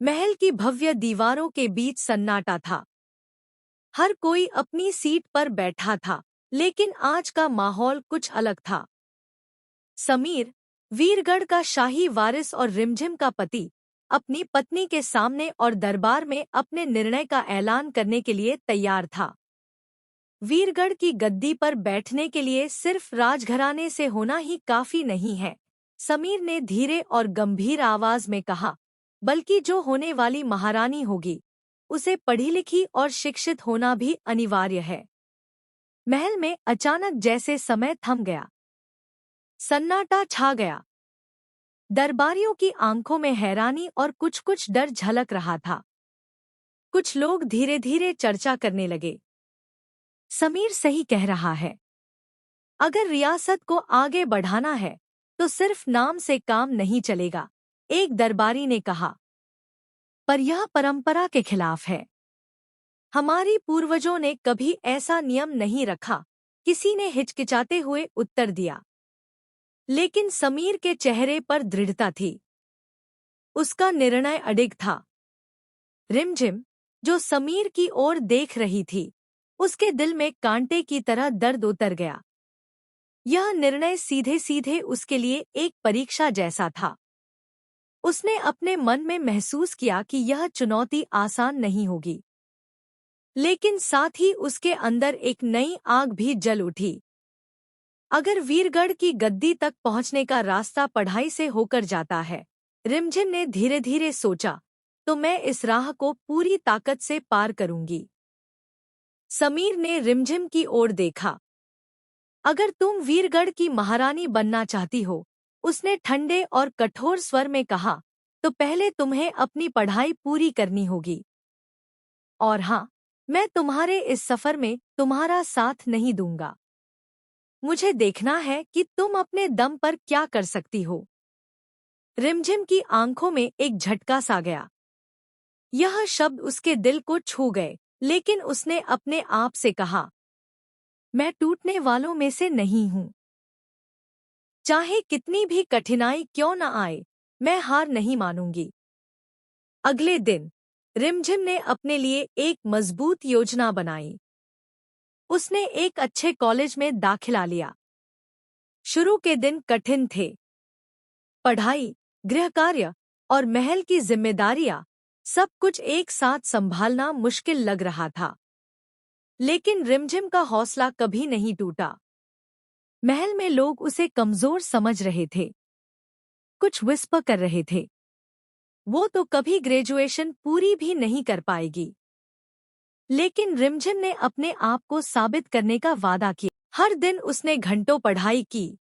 महल की भव्य दीवारों के बीच सन्नाटा था। हर कोई अपनी सीट पर बैठा था, लेकिन आज का माहौल कुछ अलग था। समीर, वीरगढ़ का शाही वारिस और रिमझिम का पति, अपनी पत्नी के सामने और दरबार में अपने निर्णय का ऐलान करने के लिए तैयार था। वीरगढ़ की गद्दी पर बैठने के लिए सिर्फ राजघराने से होना ही काफी नहीं है, समीर ने धीरे और गंभीर आवाज में कहा, बल्कि जो होने वाली महारानी होगी, उसे पढ़ी लिखी और शिक्षित होना भी अनिवार्य है। महल में अचानक जैसे समय थम गया। सन्नाटा छा गया। दरबारियों की आंखों में हैरानी और कुछ कुछ डर झलक रहा था। कुछ लोग धीरे धीरे चर्चा करने लगे। समीर सही कह रहा है। अगर रियासत को आगे बढ़ाना है तो सिर्फ नाम से काम नहीं चलेगा, एक दरबारी ने कहा। पर यह परंपरा के खिलाफ है। हमारी पूर्वजों ने कभी ऐसा नियम नहीं रखा, किसी ने हिचकिचाते हुए उत्तर दिया। लेकिन समीर के चेहरे पर दृढ़ता थी। उसका निर्णय अडिग था। रिमझिम, जो समीर की ओर देख रही थी, उसके दिल में कांटे की तरह दर्द उतर गया। यह निर्णय सीधे सीधे उसके लिए एक परीक्षा जैसा था। उसने अपने मन में महसूस किया कि यह चुनौती आसान नहीं होगी, लेकिन साथ ही उसके अंदर एक नई आग भी जल उठी। अगर वीरगढ़ की गद्दी तक पहुंचने का रास्ता पढ़ाई से होकर जाता है, रिमझिम ने धीरे धीरे सोचा, तो मैं इस राह को पूरी ताकत से पार करूंगी। समीर ने रिमझिम की ओर देखा। अगर तुम वीरगढ़ की महारानी बनना चाहती हो, उसने ठंडे और कठोर स्वर में कहा, तो पहले तुम्हें अपनी पढ़ाई पूरी करनी होगी। और हाँ, मैं तुम्हारे इस सफर में तुम्हारा साथ नहीं दूंगा। मुझे देखना है कि तुम अपने दम पर क्या कर सकती हो। रिमझिम की आंखों में एक झटका सा गया। यह शब्द उसके दिल को छू गए, लेकिन उसने अपने आप से कहा, मैं टूटने वालों में से नहीं हूं। चाहे कितनी भी कठिनाई क्यों न आए, मैं हार नहीं मानूंगी। अगले दिन रिमझिम ने अपने लिए एक मजबूत योजना बनाई। उसने एक अच्छे कॉलेज में दाखिला लिया। शुरू के दिन कठिन थे। पढ़ाई, गृहकार्य और महल की जिम्मेदारियां, सब कुछ एक साथ संभालना मुश्किल लग रहा था। लेकिन रिमझिम का हौसला कभी नहीं टूटा। महल में लोग उसे कमजोर समझ रहे थे। कुछ विस्पर कर रहे थे, वो तो कभी ग्रेजुएशन पूरी भी नहीं कर पाएगी। लेकिन रिमझिम ने अपने आप को साबित करने का वादा किया। हर दिन उसने घंटों पढ़ाई की,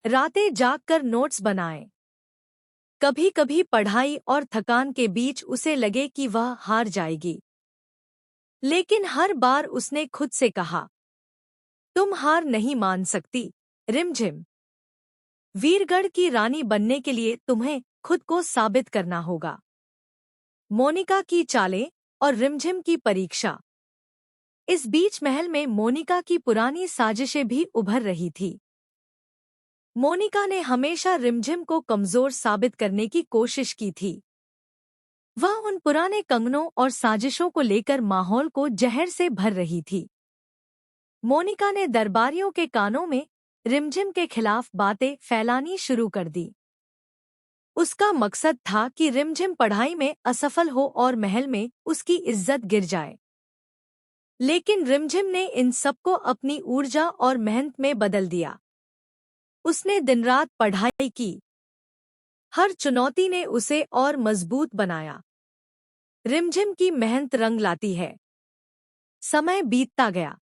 रातें जागकर नोट्स बनाए। कभी कभी पढ़ाई और थकान के बीच उसे लगे कि वह हार जाएगी, लेकिन हर बार उसने खुद से कहा, तुम हार नहीं मान सकती, रिमझिम। वीरगढ़ की रानी बनने के लिए तुम्हें खुद को साबित करना होगा। मोनिका की चालें और रिमझिम की परीक्षा। इस बीच महल में मोनिका की पुरानी साजिशें भी उभर रही थी। मोनिका ने हमेशा रिमझिम को कमजोर साबित करने की कोशिश की थी। वह उन पुराने कंगनों और साजिशों को लेकर माहौल को जहर से भर रही थी। मोनिका ने दरबारियों के कानों में रिमझिम के खिलाफ बातें फैलानी शुरू कर दी। उसका मकसद था कि रिमझिम पढ़ाई में असफल हो और महल में उसकी इज्जत गिर जाए। लेकिन रिमझिम ने इन सबको अपनी ऊर्जा और मेहनत में बदल दिया। उसने दिन रात पढ़ाई की। हर चुनौती ने उसे और मजबूत बनाया। रिमझिम की मेहनत रंग लाती है। समय बीतता गया।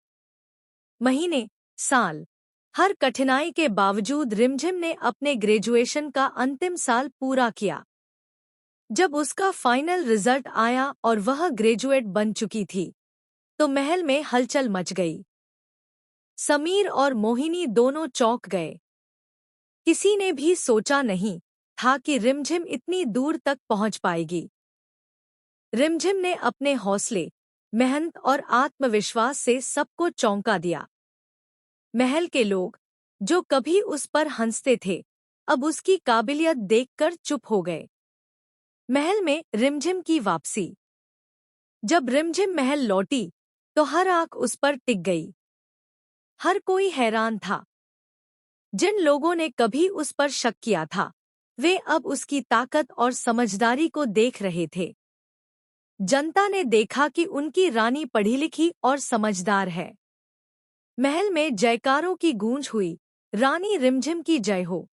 महीने, साल, हर कठिनाई के बावजूद रिमझिम ने अपने ग्रेजुएशन का अंतिम साल पूरा किया। जब उसका फाइनल रिजल्ट आया और वह ग्रेजुएट बन चुकी थी, तो महल में हलचल मच गई। समीर और मोहिनी दोनों चौंक गए। किसी ने भी सोचा नहीं था कि रिमझिम इतनी दूर तक पहुंच पाएगी। रिमझिम ने अपने हौसले, मेहनत और आत्मविश्वास से सबको चौंका दिया। महल के लोग, जो कभी उस पर हंसते थे, अब उसकी काबिलियत देखकर चुप हो गए। महल में रिमझिम की वापसी। जब रिमझिम महल लौटी तो हर आंख उस पर टिक गई। हर कोई हैरान था। जिन लोगों ने कभी उस पर शक किया था, वे अब उसकी ताकत और समझदारी को देख रहे थे। जनता ने देखा कि उनकी रानी पढ़ी लिखी और समझदार है। महल में जयकारों की गूंज हुई, रानी रिमझिम की जय हो।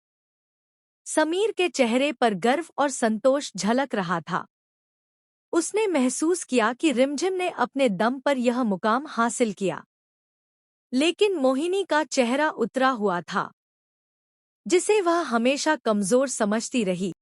समीर के चेहरे पर गर्व और संतोष झलक रहा था। उसने महसूस किया कि रिमझिम ने अपने दम पर यह मुकाम हासिल किया। लेकिन मोहिनी का चेहरा उतरा हुआ था, जिसे वह हमेशा कमजोर समझती रही।